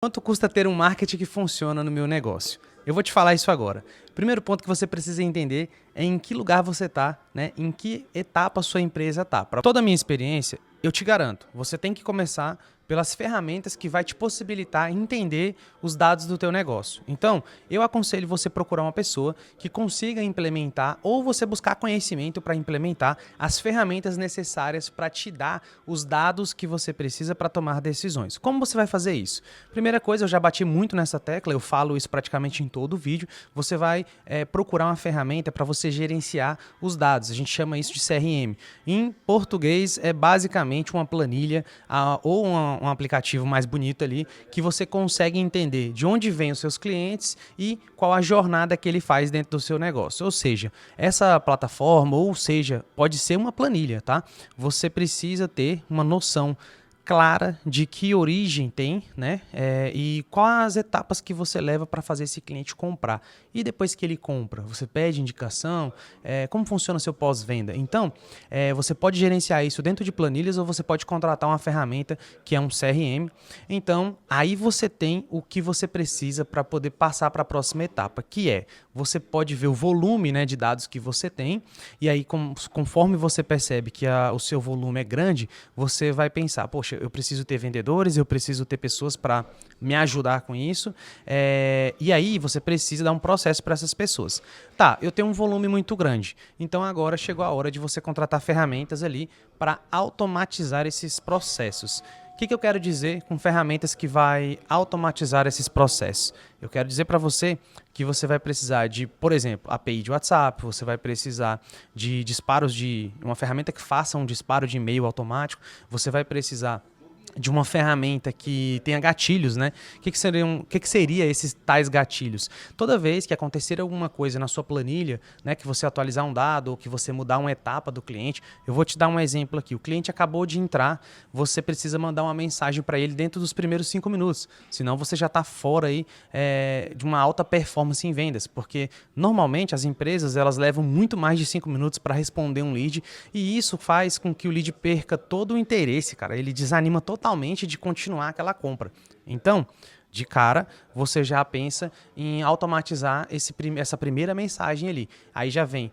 Quanto custa ter um marketing que funciona no meu negócio? Eu vou te falar isso agora. Primeiro ponto que você precisa entender é em que lugar você está, né? Em que etapa a sua empresa está. Para toda a minha experiência, eu te garanto, você tem que começar pelas ferramentas que vai te possibilitar entender os dados do teu negócio. Então, eu aconselho você procurar uma pessoa que consiga implementar ou você buscar conhecimento para implementar as ferramentas necessárias para te dar os dados que você precisa para tomar decisões. Como você vai fazer isso? Primeira coisa, eu já bati muito nessa tecla, eu falo isso praticamente em todo o vídeo, você vai procurar uma ferramenta para você gerenciar os dados. A gente chama isso de CRM. Em português, é basicamente uma planilha ou um aplicativo mais bonito ali que você consegue entender de onde vêm os seus clientes e qual a jornada que ele faz dentro do seu negócio. Ou seja, essa plataforma, ou seja, pode ser uma planilha, tá? Você precisa ter uma noção clara de que origem tem, né? E quais as etapas que você leva para fazer esse cliente comprar. E depois que ele compra, você pede indicação, como funciona o seu pós-venda. Então, você pode gerenciar isso dentro de planilhas ou você pode contratar uma ferramenta que é um CRM. Então, aí você tem o que você precisa para poder passar para a próxima etapa, que é, você pode ver o volume, né, de dados que você tem, e aí conforme você percebe que o seu volume é grande, você vai pensar, poxa, eu preciso ter vendedores, eu preciso ter pessoas para me ajudar com isso, e aí você precisa dar um processo para essas pessoas. Tá, eu tenho um volume muito grande, então agora chegou a hora de você contratar ferramentas ali para automatizar esses processos. O que eu quero dizer com ferramentas que vai automatizar esses processos? Eu quero dizer para você que você vai precisar de, por exemplo, API de WhatsApp, você vai precisar de disparos de uma ferramenta que faça um disparo de e-mail automático, você vai precisar de uma ferramenta que tenha gatilhos, né? O que seria esses tais gatilhos? Toda vez que acontecer alguma coisa na sua planilha, né, que você atualizar um dado ou que você mudar uma etapa do cliente, eu vou te dar um exemplo aqui. O cliente acabou de entrar, você precisa mandar uma mensagem para ele dentro dos primeiros 5 minutos, senão você já está fora aí, de uma alta performance em vendas, porque normalmente as empresas elas levam muito mais de 5 minutos para responder um lead e isso faz com que o lead perca todo o interesse, cara. Ele desanima totalmente de continuar aquela compra. Então, de cara, você já pensa em automatizar essa primeira mensagem ali. Aí já vem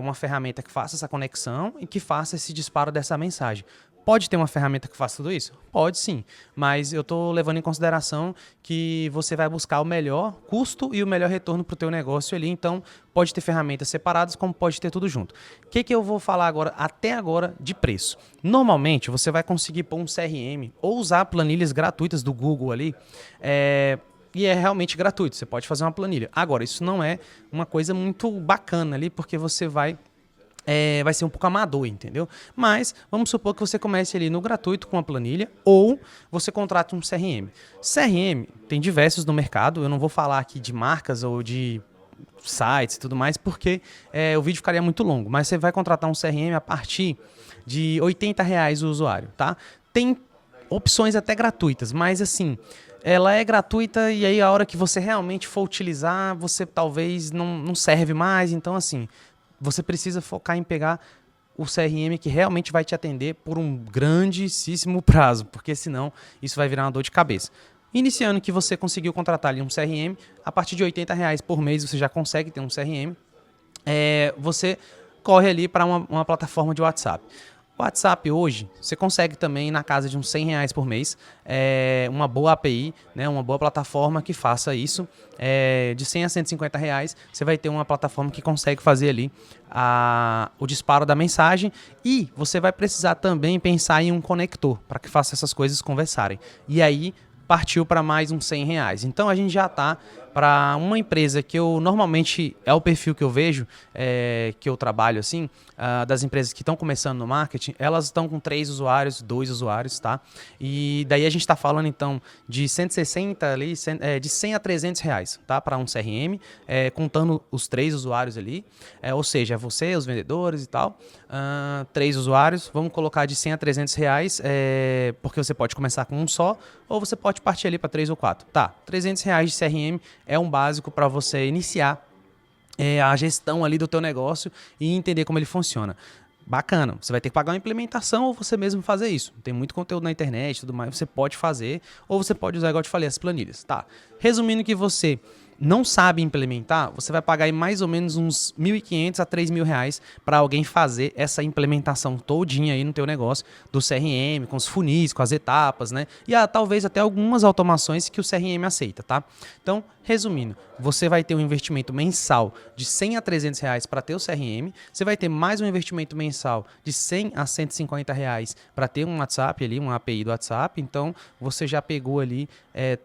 uma ferramenta que faça essa conexão e que faça esse disparo dessa mensagem. Pode ter uma ferramenta que faça tudo isso? Pode sim, mas eu estou levando em consideração que você vai buscar o melhor custo e o melhor retorno para o teu negócio ali, então pode ter ferramentas separadas como pode ter tudo junto. O que eu vou falar agora, até agora, de preço? Normalmente você vai conseguir pôr um CRM ou usar planilhas gratuitas do Google ali, e é realmente gratuito, você pode fazer uma planilha. Agora, isso não é uma coisa muito bacana ali, porque você vai ser um pouco amador, entendeu? Mas vamos supor que você comece ali no gratuito com uma planilha ou você contrata um CRM. CRM tem diversos no mercado, eu não vou falar aqui de marcas ou de sites e tudo mais, porque o vídeo ficaria muito longo, mas você vai contratar um CRM a partir de R$ 80 o usuário, tá? Tem opções até gratuitas, mas assim, ela é gratuita e aí a hora que você realmente for utilizar, você talvez não serve mais, então assim, você precisa focar em pegar o CRM que realmente vai te atender por um grandíssimo prazo, porque senão isso vai virar uma dor de cabeça. Iniciando que você conseguiu contratar ali um CRM, a partir de R$ 80 por mês você já consegue ter um CRM, você corre ali para uma plataforma de WhatsApp. O WhatsApp hoje, você consegue também na casa de uns R$ 100 por mês, uma boa API, né, uma boa plataforma que faça isso, de R$ 100 a R$ 150, você vai ter uma plataforma que consegue fazer ali o disparo da mensagem e você vai precisar também pensar em um conector para que faça essas coisas conversarem. E aí, partiu para mais uns R$ 100. Então a gente já está para uma empresa que eu normalmente é o perfil que eu vejo, que eu trabalho assim, das empresas que estão começando no marketing, elas estão com 3 usuários, 2 usuários, tá? E daí a gente está falando então de 160 ali, de 100 a R$ 300, tá? Para um CRM, contando os 3 usuários ali, ou seja, você, os vendedores e tal, 3 usuários, vamos colocar de 100 a R$ 300, porque você pode começar com um só, ou você pode partir ali para 3 ou 4. Tá, R$ 300 de CRM é um básico para você iniciar a gestão ali do teu negócio e entender como ele funciona. Bacana, você vai ter que pagar uma implementação ou você mesmo fazer isso. Tem muito conteúdo na internet e tudo mais, você pode fazer, ou você pode usar, igual eu te falei, as planilhas. Tá. Resumindo que você não sabe implementar, você vai pagar aí mais ou menos uns 1.500 a 3.000 reais para alguém fazer essa implementação todinha aí no teu negócio, do CRM, com os funis, com as etapas, né? E talvez até algumas automações que o CRM aceita, tá? Então, resumindo, você vai ter um investimento mensal de 100 a 300 reais para ter o CRM, você vai ter mais um investimento mensal de 100 a 150 reais para ter um WhatsApp ali, uma API do WhatsApp, então você já pegou ali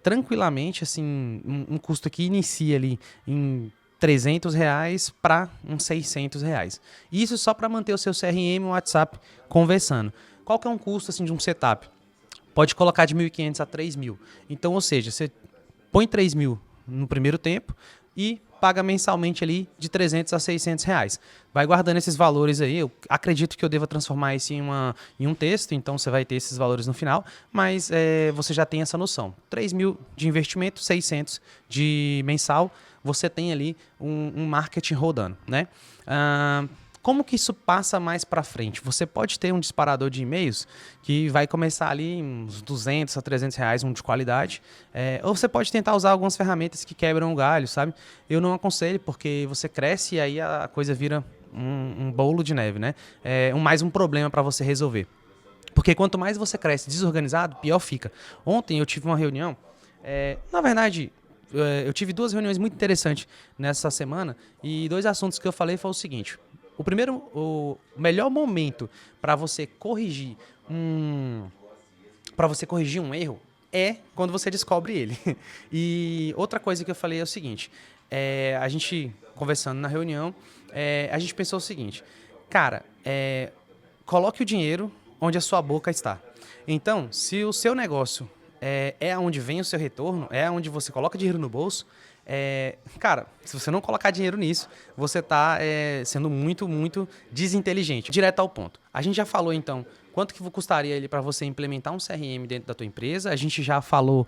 tranquilamente assim, um custo que inicia ali em 300 reais para uns 600 reais. Isso só para manter o seu CRM e o WhatsApp conversando. Qual que é um custo assim, de um setup? Pode colocar de 1.500 a 3.000. Então, ou seja, você põe 3.000 no primeiro tempo e paga mensalmente ali de 300 a 600 reais. Vai guardando esses valores aí. Eu acredito que eu deva transformar isso em um texto, então você vai ter esses valores no final, mas você já tem essa noção. 3.000 de investimento, 600 de mensal, você tem ali um marketing rodando, né? Como que isso passa mais para frente? Você pode ter um disparador de e-mails que vai começar ali uns 200 a 300 reais, um de qualidade. Ou você pode tentar usar algumas ferramentas que quebram o galho, sabe? Eu não aconselho porque você cresce e aí a coisa vira um bolo de neve, né? Mais um problema para você resolver. Porque quanto mais você cresce desorganizado, pior fica. Ontem eu tive uma reunião, na verdade, eu tive 2 reuniões muito interessantes nessa semana e 2 assuntos que eu falei foi o seguinte. O melhor momento para você corrigir um erro é quando você descobre ele. E outra coisa que eu falei é o seguinte, a gente conversando na reunião, a gente pensou o seguinte, cara, coloque o dinheiro onde a sua boca está. Então, se o seu negócio é onde vem o seu retorno, é onde você coloca dinheiro no bolso, cara, se você não colocar dinheiro nisso, você está sendo muito, muito desinteligente. Direto ao ponto. A gente já falou, então, quanto que custaria para você implementar um CRM dentro da tua empresa. A gente já falou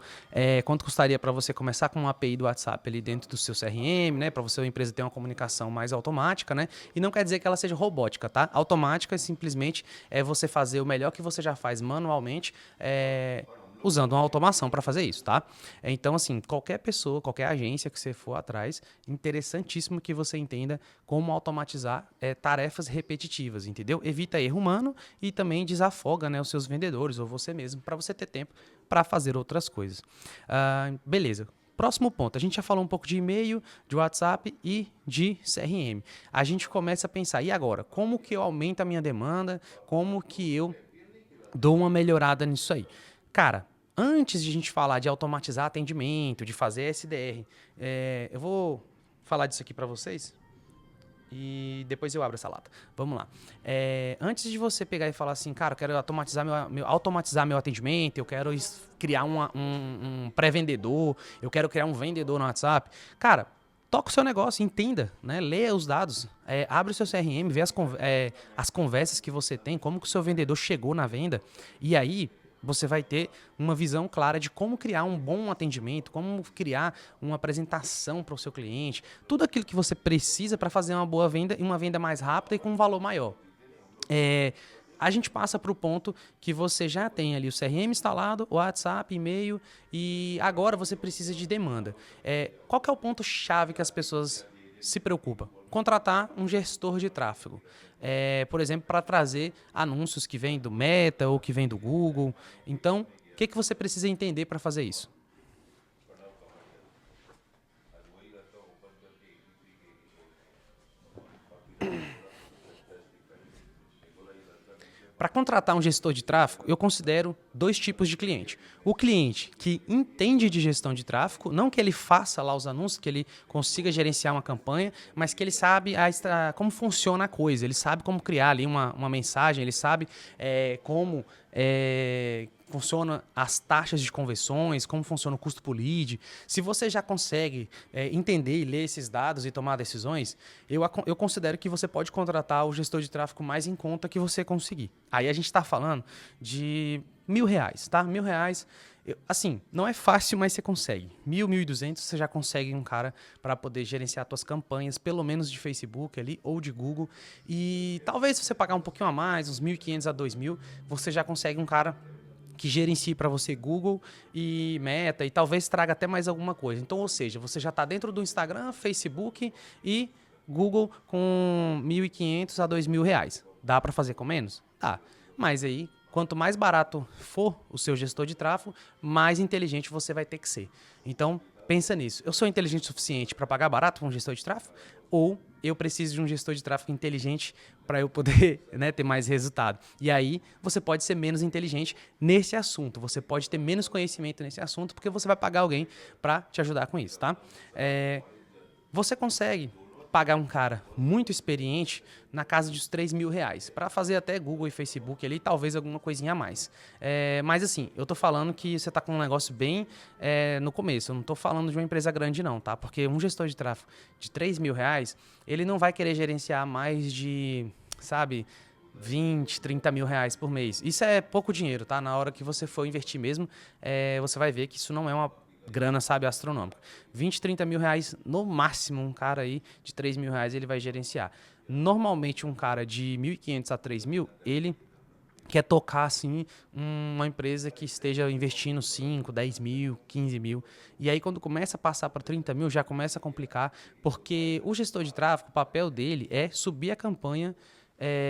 quanto custaria para você começar com uma API do WhatsApp ali dentro do seu CRM, né? Para você, sua empresa ter uma comunicação mais automática, né? E não quer dizer que ela seja robótica, tá? Automática simplesmente é você fazer o melhor que você já faz manualmente, usando uma automação para fazer isso, tá? Então, assim, qualquer pessoa, qualquer agência que você for atrás, interessantíssimo que você entenda como automatizar tarefas repetitivas, entendeu? Evita erro humano e também desafoga, né, os seus vendedores ou você mesmo, para você ter tempo para fazer outras coisas. Beleza. Próximo ponto, a gente já falou um pouco de e-mail, de WhatsApp e de CRM. A gente começa a pensar, e agora? Como que eu aumento a minha demanda? Como que eu dou uma melhorada nisso aí? Cara, antes de a gente falar de automatizar atendimento, de fazer SDR, eu vou falar disso aqui para vocês e depois eu abro essa lata. Vamos lá. Antes de você pegar e falar assim, cara, eu quero automatizar meu atendimento, eu quero criar um pré-vendedor, eu quero criar um vendedor no WhatsApp. Cara, toca o seu negócio, entenda, né? Leia os dados, abre o seu CRM, vê as conversas que você tem, como que o seu vendedor chegou na venda e aí você vai ter uma visão clara de como criar um bom atendimento, como criar uma apresentação para o seu cliente, tudo aquilo que você precisa para fazer uma boa venda e uma venda mais rápida e com um valor maior. A gente passa para o ponto que você já tem ali o CRM instalado, o WhatsApp, e-mail e agora você precisa de demanda. Qual que é o ponto-chave que as pessoas se preocupam? Contratar um gestor de tráfego. Por exemplo, para trazer anúncios que vêm do Meta ou que vêm do Google. Então, o que você precisa entender para fazer isso? Para contratar um gestor de tráfego, eu considero 2 tipos de cliente. O cliente que entende de gestão de tráfego, não que ele faça lá os anúncios, que ele consiga gerenciar uma campanha, mas que ele sabe como funciona a coisa, ele sabe como criar ali uma mensagem, ele sabe como funcionam as taxas de conversões, como funciona o custo por lead. Se você já consegue entender e ler esses dados e tomar decisões, eu considero que você pode contratar o gestor de tráfego mais em conta que você conseguir. Aí a gente está falando de R$1.000, tá? R$1.000 Assim, não é fácil, mas você consegue. 1.200 você já consegue um cara para poder gerenciar suas campanhas, pelo menos de Facebook ali ou de Google. E talvez se você pagar um pouquinho a mais, uns 1.500 a 2.000, você já consegue um cara que gerencie para você Google e Meta e talvez traga até mais alguma coisa. Então, ou seja, você já está dentro do Instagram, Facebook e Google com 1.500 a 2.000 reais. Dá para fazer com menos? Dá. Mas aí, quanto mais barato for o seu gestor de tráfego, mais inteligente você vai ter que ser. Então, pensa nisso. Eu sou inteligente o suficiente para pagar barato com um gestor de tráfego? Ou eu preciso de um gestor de tráfego inteligente para eu poder, né, ter mais resultado? E aí, você pode ser menos inteligente nesse assunto. Você pode ter menos conhecimento nesse assunto porque você vai pagar alguém para te ajudar com isso, tá? Você consegue pagar um cara muito experiente na casa dos 3.000 reais para fazer até Google e Facebook ali, talvez alguma coisinha a mais. Mas assim, eu tô falando que você tá com um negócio bem no começo, eu não tô falando de uma empresa grande não, tá? Porque um gestor de tráfego de 3.000 reais, ele não vai querer gerenciar mais de, sabe, 20, 30 mil reais por mês. Isso é pouco dinheiro, tá? Na hora que você for investir mesmo, você vai ver que isso não é uma grana, sabe, astronômica. 20, 30 mil reais no máximo, um cara aí de 3.000 reais ele vai gerenciar. Normalmente um cara de 1.500 a 3.000, ele quer tocar assim uma empresa que esteja investindo 5, 10 mil, 15 mil. E aí quando começa a passar para 30 mil já começa a complicar, porque o gestor de tráfego, o papel dele é subir a campanha,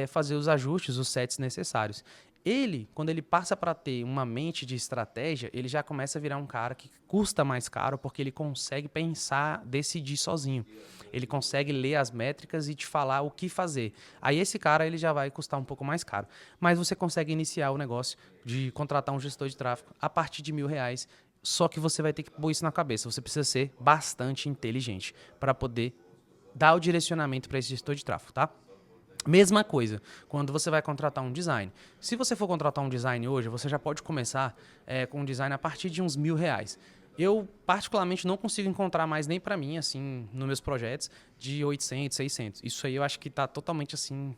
fazer os ajustes, os sets necessários. Ele, quando ele passa para ter uma mente de estratégia, ele já começa a virar um cara que custa mais caro porque ele consegue pensar, decidir sozinho. Ele consegue ler as métricas e te falar o que fazer. Aí esse cara ele já vai custar um pouco mais caro. Mas você consegue iniciar o negócio de contratar um gestor de tráfego a partir de 1.000 reais. Só que você vai ter que pôr isso na cabeça. Você precisa ser bastante inteligente para poder dar o direcionamento para esse gestor de tráfego, tá? Mesma coisa, quando você vai contratar um design. Se você for contratar um design hoje, você já pode começar com um design a partir de uns 1.000 reais. Eu, particularmente, não consigo encontrar mais nem para mim, assim, nos meus projetos, de 800, 600. Isso aí eu acho que está totalmente assim,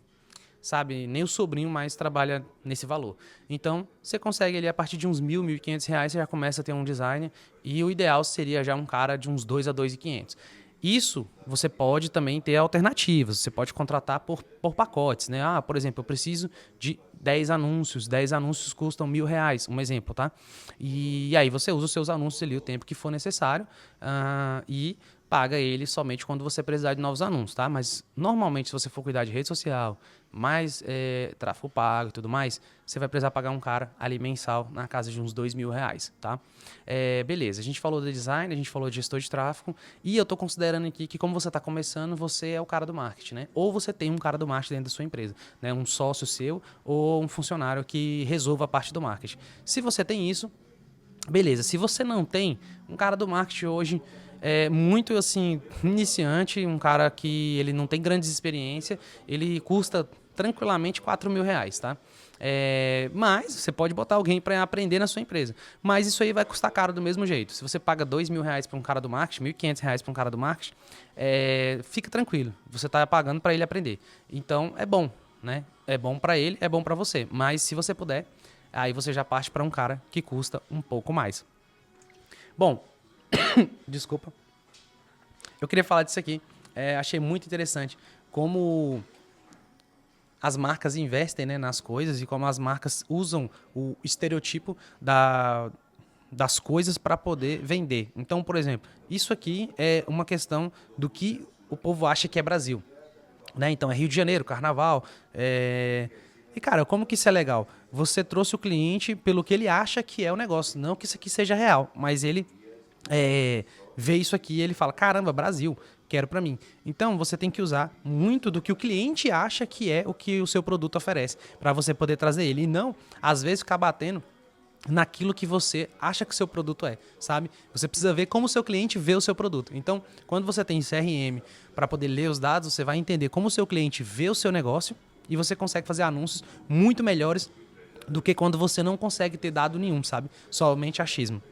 sabe? Nem o sobrinho mais trabalha nesse valor. Então, você consegue ali a partir de uns 1.000, 1.500 reais, você já começa a ter um design. E o ideal seria já um cara de uns 2 a 2.500. Isso você pode também ter alternativas. Você pode contratar por pacotes, né? Ah, por exemplo, eu preciso de 10 anúncios. 10 anúncios custam 1.000 reais, um exemplo, tá? E aí você usa os seus anúncios ali o tempo que for necessário e paga ele somente quando você precisar de novos anúncios, tá? Mas normalmente se você for cuidar de rede social, mais tráfego pago e tudo mais, você vai precisar pagar um cara ali mensal na casa de uns 2.000 reais, tá? Beleza, a gente falou de design, a gente falou de gestor de tráfego e eu tô considerando aqui que como você está começando, você é o cara do marketing, né? Ou você tem um cara do marketing dentro da sua empresa, né? Um sócio seu ou um funcionário que resolva a parte do marketing. Se você tem isso, beleza. Se você não tem, um cara do marketing hoje é muito assim, iniciante, um cara que ele não tem grande experiência, ele custa tranquilamente 4.000 reais, tá? Mas você pode botar alguém para aprender na sua empresa. Mas isso aí vai custar caro do mesmo jeito. Se você paga 2.000 reais para um cara do marketing, 1.500 reais para um cara do marketing, fica tranquilo. Você está pagando para ele aprender. Então é bom, né? É bom para ele, é bom para você. Mas se você puder, aí você já parte para um cara que custa um pouco mais. Bom, desculpa. Eu queria falar disso aqui. Achei muito interessante como as marcas investem, né, nas coisas e como as marcas usam o estereotipo das coisas para poder vender. Então, por exemplo, isso aqui é uma questão do que o povo acha que é Brasil. Né? Então, é Rio de Janeiro, Carnaval. E, cara, como que isso é legal? Você trouxe o cliente pelo que ele acha que é o negócio. Não que isso aqui seja real, mas ele vê isso aqui e ele fala, caramba, Brasil, quero para mim. Então, você tem que usar muito do que o cliente acha que é o que o seu produto oferece, para você poder trazer ele. E não, às vezes, ficar batendo naquilo que você acha que o seu produto é, sabe? Você precisa ver como o seu cliente vê o seu produto. Então, quando você tem CRM para poder ler os dados, você vai entender como o seu cliente vê o seu negócio e você consegue fazer anúncios muito melhores do que quando você não consegue ter dado nenhum, sabe? Somente achismo.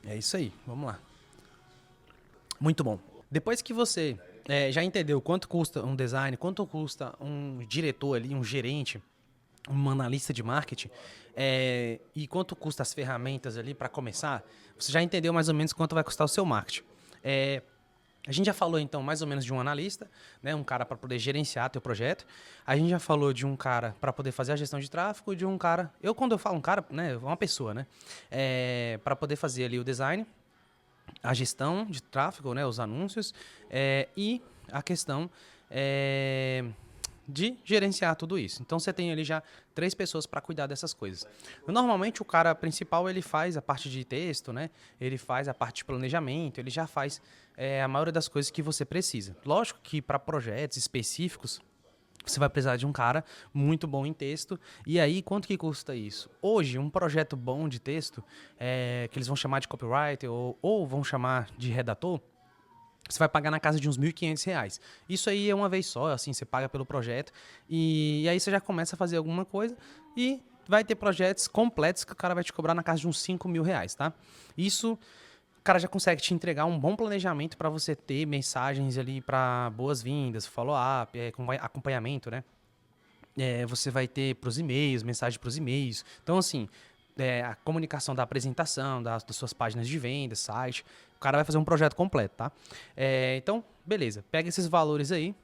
É isso aí, vamos lá. Muito bom. Depois que você já entendeu quanto custa um design, quanto custa um diretor ali, um gerente, uma analista de marketing, e quanto custa as ferramentas ali para começar, você já entendeu mais ou menos quanto vai custar o seu marketing. A gente já falou então mais ou menos de um analista, né, um cara para poder gerenciar teu projeto. A gente já falou de um cara para poder fazer a gestão de tráfego, de um cara, quando eu falo um cara, né, uma pessoa, né, para poder fazer ali o design, a gestão de tráfego, né, os anúncios, e a questão de gerenciar tudo isso. Então você tem ali já 3 pessoas para cuidar dessas coisas. Normalmente o cara principal ele faz a parte de texto, né? Ele faz a parte de planejamento, ele já faz a maioria das coisas que você precisa. Lógico que para projetos específicos você vai precisar de um cara muito bom em texto. E aí, quanto que custa isso? Hoje, um projeto bom de texto, que eles vão chamar de copywriter ou vão chamar de redator, você vai pagar na casa de uns R$ 1.500. Isso aí é uma vez só, assim, você paga pelo projeto. E aí você já começa a fazer alguma coisa e vai ter projetos completos que o cara vai te cobrar na casa de uns R$ 5.000, tá? Isso, o cara já consegue te entregar um bom planejamento para você ter mensagens ali para boas-vindas, follow-up, acompanhamento, né? Você vai ter para os e-mails, mensagem para os e-mails. Então, assim, a comunicação da apresentação, das suas páginas de venda, site. O cara vai fazer um projeto completo, tá? Então, beleza. Pega esses valores aí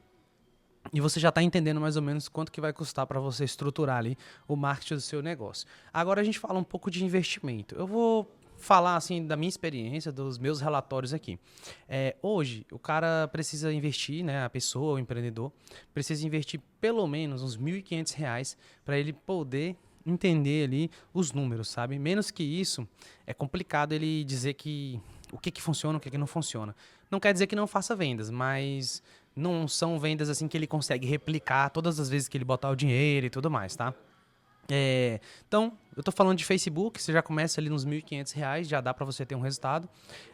e você já está entendendo mais ou menos quanto que vai custar para você estruturar ali o marketing do seu negócio. Agora a gente fala um pouco de investimento. Eu vou falar assim da minha experiência, dos meus relatórios aqui. Hoje, o cara precisa investir, né, a pessoa, o empreendedor, precisa investir pelo menos uns R$ 1.500 para ele poder entender ali os números, sabe? Menos que isso, é complicado ele dizer que o que funciona, o que não funciona. Não quer dizer que não faça vendas, mas não são vendas assim que ele consegue replicar todas as vezes que ele botar o dinheiro e tudo mais, tá? Então, eu tô falando de Facebook, você já começa ali nos R$ 1.500, já dá para você ter um resultado.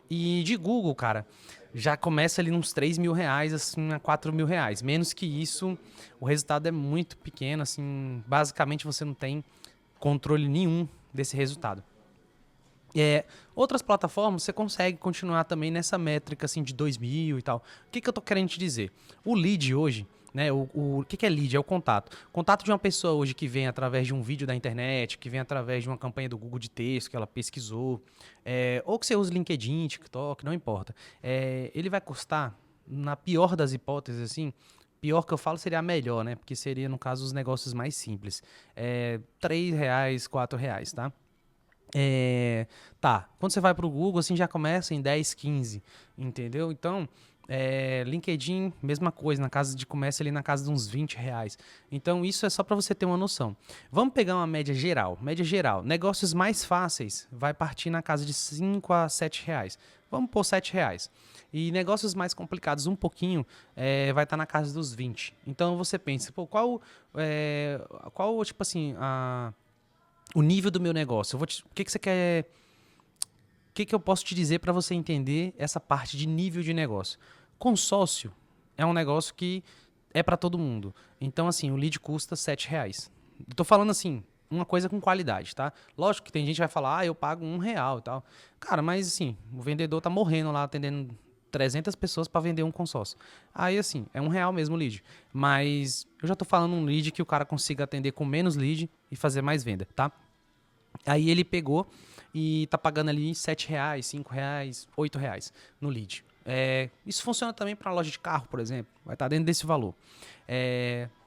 E de Google, cara, já começa ali nos R$ 3.000, assim, a R$ 4.000. Menos que isso, o resultado é muito pequeno, assim, basicamente você não tem controle nenhum desse resultado. Outras plataformas você consegue continuar também nessa métrica assim de 2.000 e tal. O que eu tô querendo te dizer? O lead hoje, né? O que é lead? É o contato. Contato de uma pessoa hoje que vem através de um vídeo da internet, que vem através de uma campanha do Google de texto que ela pesquisou, ou que você usa LinkedIn, TikTok, não importa. Ele vai custar, na pior das hipóteses, assim, pior que eu falo seria a melhor, né? Porque seria, no caso, os negócios mais simples. R$ 3, R$ 4, tá? Tá, quando você vai para o Google, assim, já começa em 10, 15, entendeu? Então, LinkedIn, mesma coisa, começa ali na casa de uns R$ 20. Então, isso é só para você ter uma noção. Vamos pegar uma média geral. Média geral, negócios mais fáceis vai partir na casa de 5 a R$ 7. Vamos pôr R$ 7. E negócios mais complicados um pouquinho vai estar na casa dos 20. Então, você pensa, pô, qual tipo assim, o nível do meu negócio? O que você quer? O que eu posso te dizer para você entender essa parte de nível de negócio? Consórcio é um negócio que é para todo mundo. Então, assim, o lead custa R$ 7. Eu tô falando assim, uma coisa com qualidade, tá? Lógico que tem gente que vai falar, eu pago R$ 1 e tal. Cara, mas assim, o vendedor tá morrendo lá atendendo 300 pessoas para vender um consórcio. Aí, assim, é R$ 1 mesmo o lead. Mas eu já tô falando um lead que o cara consiga atender com menos lead e fazer mais venda, tá? Aí ele pegou e tá pagando ali R$ 7, R$ 5, R$ 8 no lead. Isso funciona também para loja de carro, por exemplo. Vai estar dentro desse valor.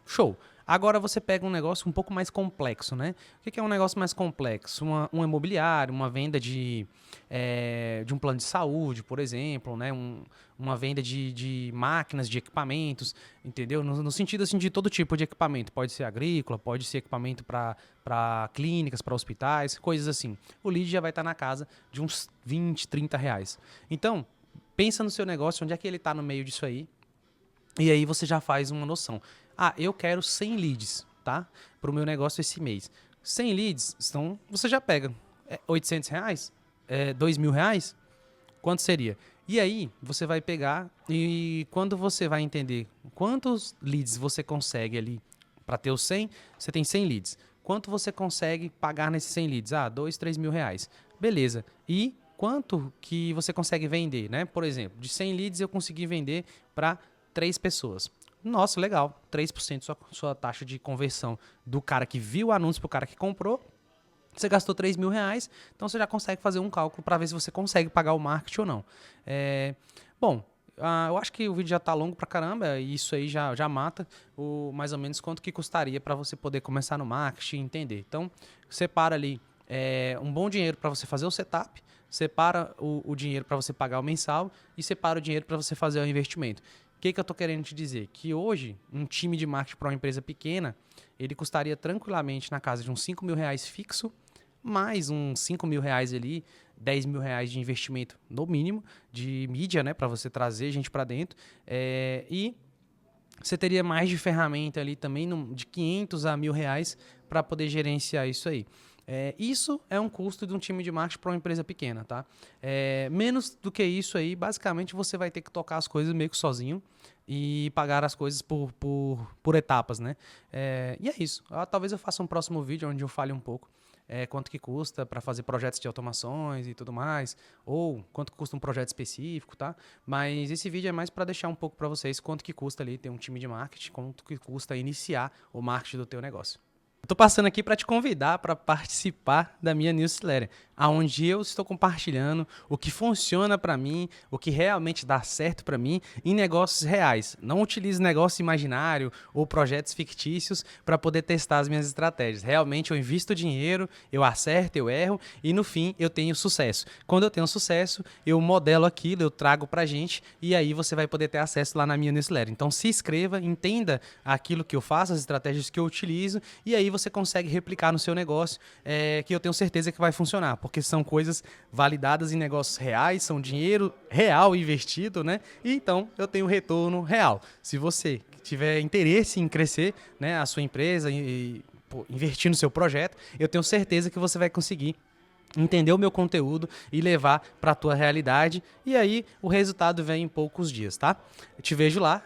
Show. Agora você pega um negócio um pouco mais complexo, né? O que é um negócio mais complexo? Um imobiliário, uma venda de um plano de saúde, por exemplo, né? Uma venda de máquinas, de equipamentos, entendeu? No sentido assim, de todo tipo de equipamento. Pode ser agrícola, pode ser equipamento para clínicas, para hospitais, coisas assim. O lead já vai estar na casa de uns R$ 20, R$ 30. Então, pensa no seu negócio, onde é que ele está no meio disso aí. E aí você já faz uma noção. Eu quero 100 leads, tá? Para o meu negócio esse mês. 100 leads, então você já pega R$ 800, R$ 2.000, quanto seria? E aí você vai pegar e quando você vai entender quantos leads você consegue ali para ter os 100, você tem 100 leads. Quanto você consegue pagar nesses 100 leads? R$ 2.000, R$ 3.000. Beleza. E quanto que você consegue vender, né? Por exemplo, de 100 leads eu consegui vender para 3 pessoas. Nossa, legal, 3% sua taxa de conversão do cara que viu o anúncio para o cara que comprou. Você gastou R$ 3.000, então você já consegue fazer um cálculo para ver se você consegue pagar o marketing ou não. Bom, eu acho que o vídeo já está longo pra caramba e isso aí já mata mais ou menos quanto que custaria para você poder começar no marketing e entender. Então, separa ali um bom dinheiro para você fazer o setup, separa o dinheiro para você pagar o mensal e separa o dinheiro para você fazer o investimento. O que eu estou querendo te dizer? Que hoje, um time de marketing para uma empresa pequena, ele custaria tranquilamente na casa de uns R$ 5.000 fixo, mais uns R$ 5.000 ali, R$ 10.000 de investimento no mínimo, de mídia, né, para você trazer gente para dentro. E você teria mais de ferramenta ali também, de R$ 500 a R$ 1.000 para poder gerenciar isso aí. Isso é um custo de um time de marketing para uma empresa pequena, tá? Menos do que isso aí, basicamente você vai ter que tocar as coisas meio que sozinho e pagar as coisas por etapas, né? E é isso. Talvez eu faça um próximo vídeo onde eu fale um pouco quanto que custa para fazer projetos de automações e tudo mais, ou quanto que custa um projeto específico, tá? Mas esse vídeo é mais para deixar um pouco para vocês quanto que custa ali ter um time de marketing, quanto que custa iniciar o marketing do teu negócio. Eu tô passando aqui para te convidar para participar da minha newsletter, aonde eu estou compartilhando o que funciona para mim, o que realmente dá certo para mim em negócios reais. Não utilizo negócio imaginário ou projetos fictícios para poder testar as minhas estratégias. Realmente eu invisto dinheiro, eu acerto, eu erro e no fim eu tenho sucesso. Quando eu tenho sucesso, eu modelo aquilo, eu trago pra gente e aí você vai poder ter acesso lá na minha newsletter. Então se inscreva, entenda aquilo que eu faço, as estratégias que eu utilizo e aí você consegue replicar no seu negócio, que eu tenho certeza que vai funcionar, porque são coisas validadas em negócios reais, são dinheiro real investido, né? E então eu tenho retorno real. Se você tiver interesse em crescer, né, a sua empresa e investir no seu projeto, eu tenho certeza que você vai conseguir entender o meu conteúdo e levar para a tua realidade e aí o resultado vem em poucos dias, tá? Eu te vejo lá.